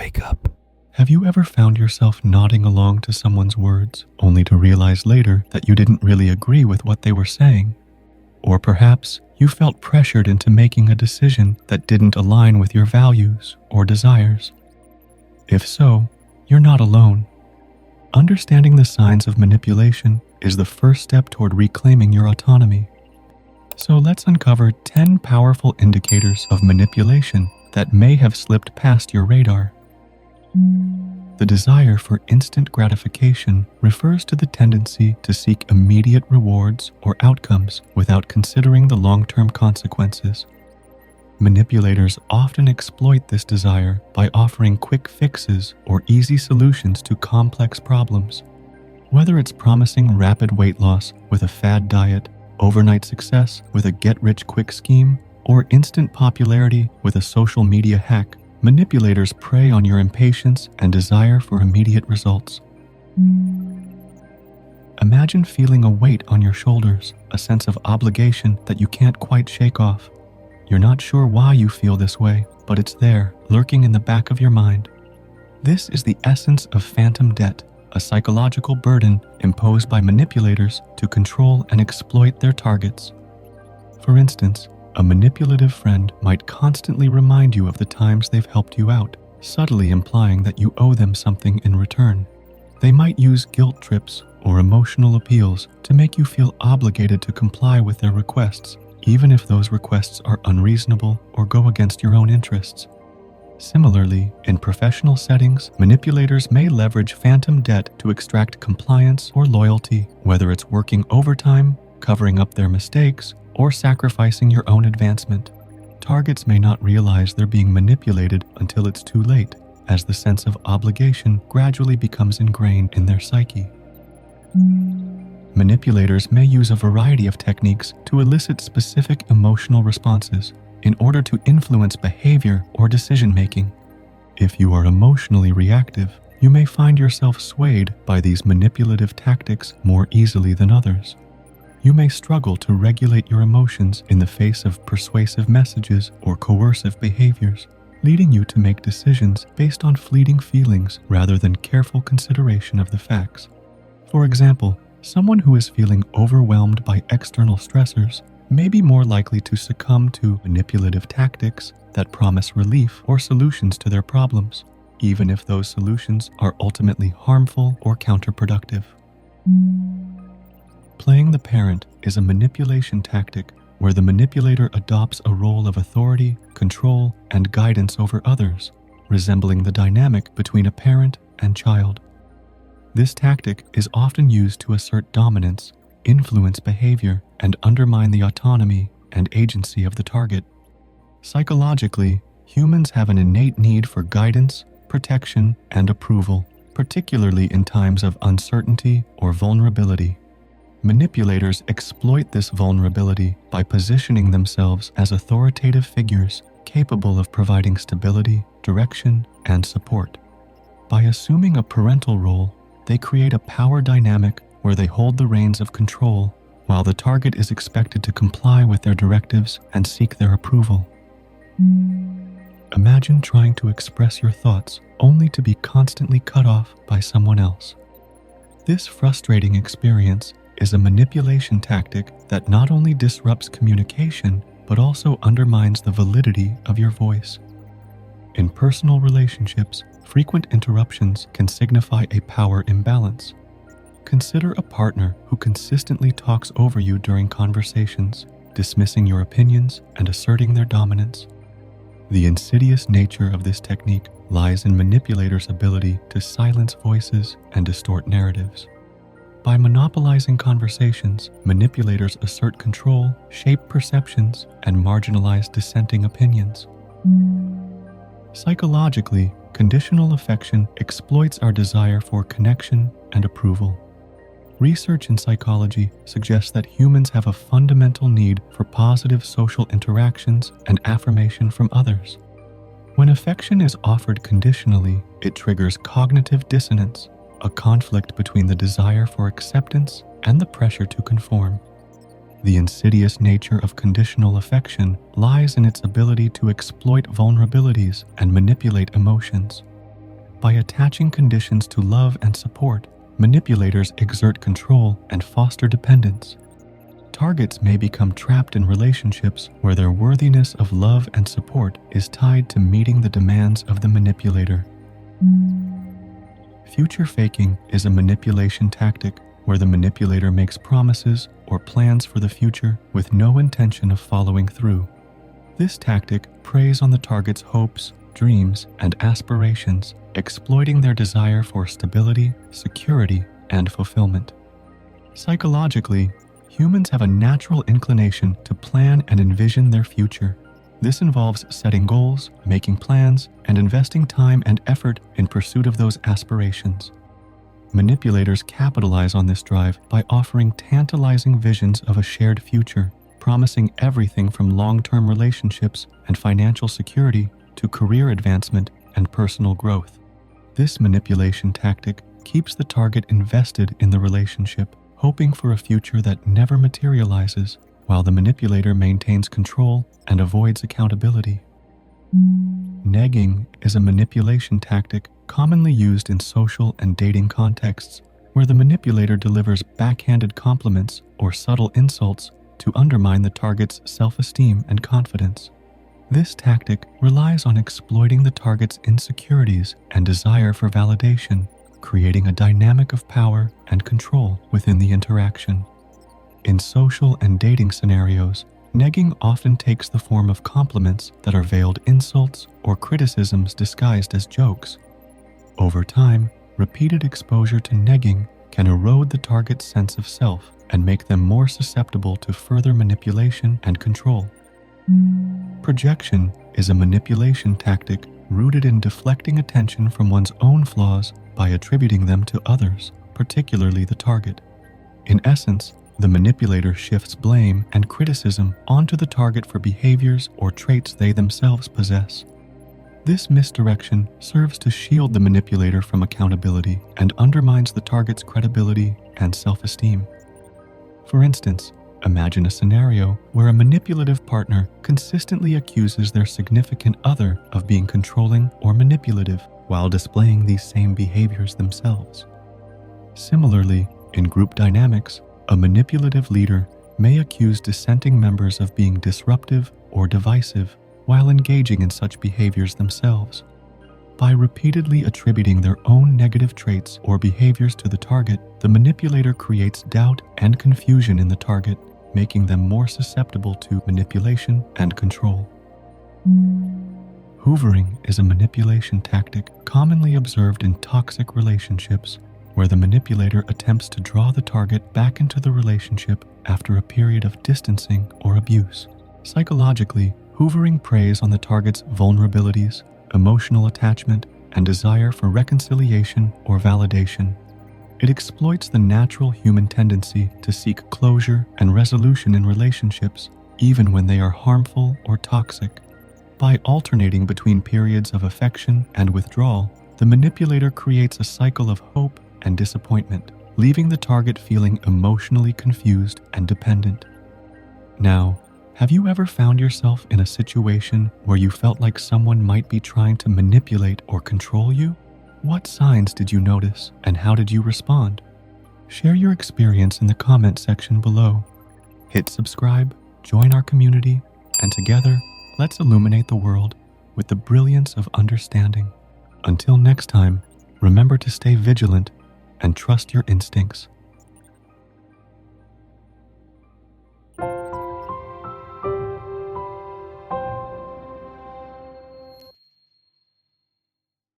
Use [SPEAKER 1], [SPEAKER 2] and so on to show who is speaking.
[SPEAKER 1] wake up.
[SPEAKER 2] Have you ever found yourself nodding along to someone's words, only to realize later that you didn't really agree with what they were saying? Or perhaps you felt pressured into making a decision that didn't align with your values or desires? If so, you're not alone. Understanding the signs of manipulation is the first step toward reclaiming your autonomy. So let's uncover 10 powerful indicators of manipulation that may have slipped past your radar. The desire for instant gratification refers to the tendency to seek immediate rewards or outcomes without considering the long-term consequences. Manipulators often exploit this desire by offering quick fixes or easy solutions to complex problems. Whether it's promising rapid weight loss with a fad diet, overnight success with a get-rich-quick scheme, or instant popularity with a social media hack, manipulators prey on your impatience and desire for immediate results. Imagine feeling a weight on your shoulders, a sense of obligation that you can't quite shake off. You're not sure why you feel this way, but it's there, lurking in the back of your mind. This is the essence of phantom debt, a psychological burden imposed by manipulators to control and exploit their targets. For instance, a manipulative friend might constantly remind you of the times they've helped you out, subtly implying that you owe them something in return. They might use guilt trips or emotional appeals to make you feel obligated to comply with their requests, even if those requests are unreasonable or go against your own interests. Similarly, in professional settings, manipulators may leverage phantom debt to extract compliance or loyalty, whether it's working overtime, covering up their mistakes, or sacrificing your own advancement. Targets may not realize they're being manipulated until it's too late, as the sense of obligation gradually becomes ingrained in their psyche. Manipulators may use a variety of techniques to elicit specific emotional responses in order to influence behavior or decision-making. If you are emotionally reactive, you may find yourself swayed by these manipulative tactics more easily than others. You may struggle to regulate your emotions in the face of persuasive messages or coercive behaviors, leading you to make decisions based on fleeting feelings rather than careful consideration of the facts. For example, someone who is feeling overwhelmed by external stressors may be more likely to succumb to manipulative tactics that promise relief or solutions to their problems, even if those solutions are ultimately harmful or counterproductive. Playing the parent is a manipulation tactic where the manipulator adopts a role of authority, control, and guidance over others, resembling the dynamic between a parent and child. This tactic is often used to assert dominance, influence behavior, and undermine the autonomy and agency of the target. Psychologically, humans have an innate need for guidance, protection, and approval, particularly in times of uncertainty or vulnerability. Manipulators exploit this vulnerability by positioning themselves as authoritative figures capable of providing stability, direction, and support. By assuming a parental role, they create a power dynamic where they hold the reins of control, while the target is expected to comply with their directives and seek their approval. Imagine trying to express your thoughts only to be constantly cut off by someone else. This frustrating experience is a manipulation tactic that not only disrupts communication, but also undermines the validity of your voice. In personal relationships, frequent interruptions can signify a power imbalance. Consider a partner who consistently talks over you during conversations, dismissing your opinions and asserting their dominance. The insidious nature of this technique lies in manipulators' ability to silence voices and distort narratives. By monopolizing conversations, manipulators assert control, shape perceptions, and marginalize dissenting opinions. Psychologically, conditional affection exploits our desire for connection and approval. Research in psychology suggests that humans have a fundamental need for positive social interactions and affirmation from others. When affection is offered conditionally, it triggers cognitive dissonance, a conflict between the desire for acceptance and the pressure to conform. The insidious nature of conditional affection lies in its ability to exploit vulnerabilities and manipulate emotions. By attaching conditions to love and support, manipulators exert control and foster dependence. Targets may become trapped in relationships where their worthiness of love and support is tied to meeting the demands of the manipulator. Future faking is a manipulation tactic where the manipulator makes promises or plans for the future with no intention of following through. This tactic preys on the target's hopes, dreams, and aspirations, exploiting their desire for stability, security, and fulfillment. Psychologically, humans have a natural inclination to plan and envision their future. This involves setting goals, making plans, and investing time and effort in pursuit of those aspirations. Manipulators capitalize on this drive by offering tantalizing visions of a shared future, promising everything from long-term relationships and financial security to career advancement and personal growth. This manipulation tactic keeps the target invested in the relationship, hoping for a future that never materializes, while the manipulator maintains control and avoids accountability. Negging is a manipulation tactic commonly used in social and dating contexts, where the manipulator delivers backhanded compliments or subtle insults to undermine the target's self-esteem and confidence. This tactic relies on exploiting the target's insecurities and desire for validation, creating a dynamic of power and control within the interaction. In social and dating scenarios, negging often takes the form of compliments that are veiled insults or criticisms disguised as jokes. Over time, repeated exposure to negging can erode the target's sense of self and make them more susceptible to further manipulation and control. Projection is a manipulation tactic rooted in deflecting attention from one's own flaws by attributing them to others, particularly the target. In essence, the manipulator shifts blame and criticism onto the target for behaviors or traits they themselves possess. This misdirection serves to shield the manipulator from accountability and undermines the target's credibility and self-esteem. For instance, imagine a scenario where a manipulative partner consistently accuses their significant other of being controlling or manipulative while displaying these same behaviors themselves. Similarly, in group dynamics, a manipulative leader may accuse dissenting members of being disruptive or divisive while engaging in such behaviors themselves. By repeatedly attributing their own negative traits or behaviors to the target, the manipulator creates doubt and confusion in the target, making them more susceptible to manipulation and control. Hoovering is a manipulation tactic commonly observed in toxic relationships, where the manipulator attempts to draw the target back into the relationship after a period of distancing or abuse. Psychologically, hoovering preys on the target's vulnerabilities, emotional attachment, and desire for reconciliation or validation. It exploits the natural human tendency to seek closure and resolution in relationships, even when they are harmful or toxic. By alternating between periods of affection and withdrawal, the manipulator creates a cycle of hope and disappointment, leaving the target feeling emotionally confused and dependent. Now, have you ever found yourself in a situation where you felt like someone might be trying to manipulate or control you? What signs did you notice, and how did you respond? Share your experience in the comment section below. Hit subscribe, join our community, and together, let's illuminate the world with the brilliance of understanding. Until next time, remember to stay vigilant and trust your instincts.